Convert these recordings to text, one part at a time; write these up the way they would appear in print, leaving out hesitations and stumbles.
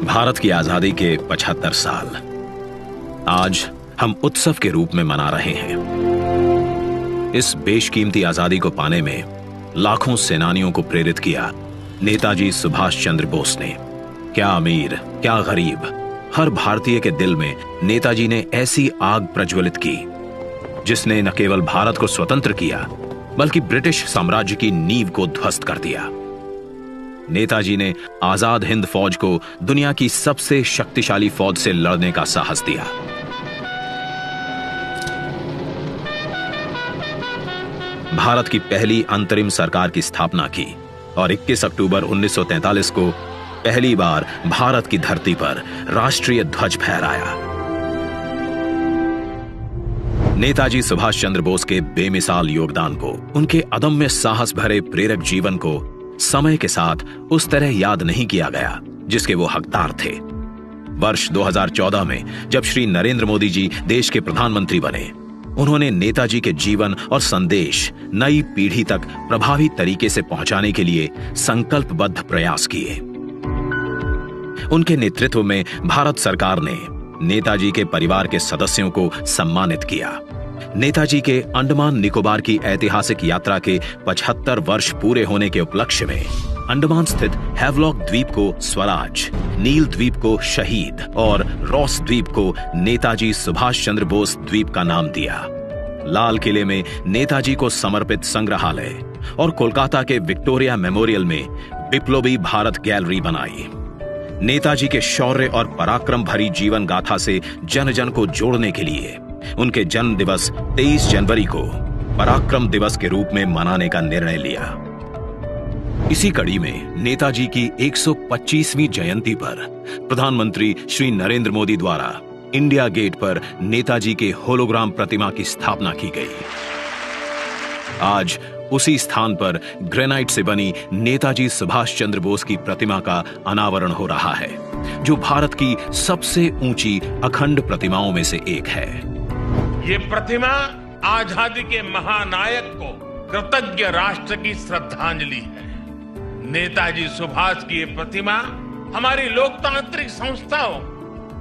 भारत की आजादी के 75 साल आज हम उत्सव के रूप में मना रहे हैं। इस बेशकीमती आजादी को पाने में लाखों सेनानियों को प्रेरित किया नेताजी सुभाष चंद्र बोस ने। क्या अमीर, क्या गरीब, हर भारतीय के दिल में नेताजी ने ऐसी आग प्रज्वलित की जिसने न केवल भारत को स्वतंत्र किया बल्कि ब्रिटिश साम्राज्य की नींव को ध्वस्त कर दिया। नेताजी ने आजाद हिंद फौज को दुनिया की सबसे शक्तिशाली फौज से लड़ने का साहस दिया। भारत की पहली अंतरिम सरकार की स्थापना की और 21 अक्टूबर 1943 को पहली बार भारत की धरती पर राष्ट्रीय ध्वज फहराया। नेताजी सुभाष चंद्र बोस के बेमिसाल योगदान को, उनके अदम्य साहस भरे प्रेरक जीवन को समय के साथ उस तरह याद नहीं किया गया जिसके वो हकदार थे। वर्ष 2014 में जब श्री नरेंद्र मोदी जी देश के प्रधानमंत्री बने, उन्होंने नेताजी के जीवन और संदेश नई पीढ़ी तक प्रभावी तरीके से पहुंचाने के लिए संकल्पबद्ध प्रयास किए। उनके नेतृत्व में भारत सरकार ने नेताजी के परिवार के सदस्यों को सम्मानित किया। नेताजी के अंडमान निकोबार की ऐतिहासिक यात्रा के 75 वर्ष पूरे होने के उपलक्ष्य में अंडमान स्थित हैवलॉक द्वीप को स्वराज, नील द्वीप को शहीद और रॉस द्वीप को नेताजी सुभाष चंद्र बोस द्वीप का नाम दिया। लाल किले में नेताजी को समर्पित संग्रहालय और कोलकाता के विक्टोरिया मेमोरियल में विप्लवी भारत गैलरी बनाई। नेताजी के शौर्य और पराक्रम भरी जीवन गाथा से जन जन को जोड़ने के लिए उनके जन्म दिवस 23 जनवरी को पराक्रम दिवस के रूप में मनाने का निर्णय लिया। इसी कड़ी में नेताजी की 125वीं जयंती पर प्रधानमंत्री श्री नरेंद्र मोदी द्वारा इंडिया गेट पर नेताजी के होलोग्राम प्रतिमा की स्थापना की गई। आज उसी स्थान पर ग्रेनाइट से बनी नेताजी सुभाष चंद्र बोस की प्रतिमा का अनावरण हो रहा है, जो भारत की सबसे ऊंची अखंड प्रतिमाओं में से एक है। ये प्रतिमा आजादी के महानायक को कृतज्ञ राष्ट्र की श्रद्धांजलि है। नेताजी सुभाष की ये प्रतिमा हमारी लोकतांत्रिक संस्थाओं,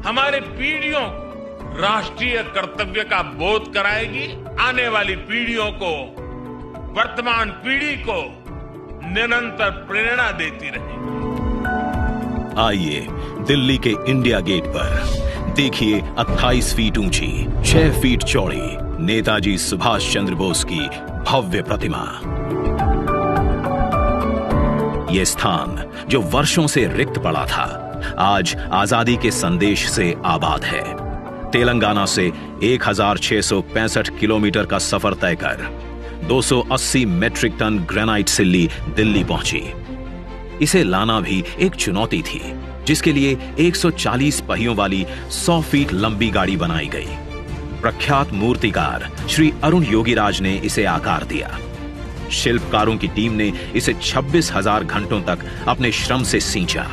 हमारे पीढ़ियों को राष्ट्रीय कर्तव्य का बोध कराएगी। आने वाली पीढ़ियों को, वर्तमान पीढ़ी को निरंतर प्रेरणा देती रहेगी। आइए दिल्ली के इंडिया गेट पर देखिए 28 फीट ऊंची, 6 फीट चौड़ी नेताजी सुभाष चंद्र बोस की भव्य प्रतिमा। यह स्थान जो वर्षों से रिक्त पड़ा था, आज आजादी के संदेश से आबाद है। तेलंगाना से 1665 किलोमीटर का सफर तय कर 280 मेट्रिक टन ग्रेनाइट सिल्ली दिल्ली पहुंची। इसे लाना भी एक चुनौती थी, जिसके लिए 140 पहियों वाली 100 फीट लंबी गाड़ी बनाई गई। प्रख्यात मूर्तिकार श्री अरुण योगीराज ने इसे आकार दिया। शिल्पकारों की टीम ने इसे 26,000 घंटों तक अपने श्रम से सींचा।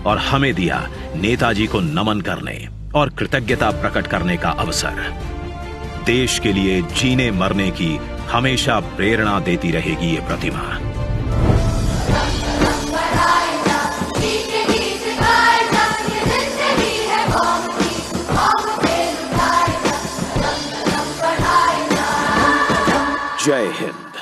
और हमें दिया नेताजी को नमन करने और कृतज्ञता प्रकट करने का अवसर। देश के लिए जीने मरने की हमेशा प्रेरणा देती रहेगी ये प्रतिमा। जय हिंद।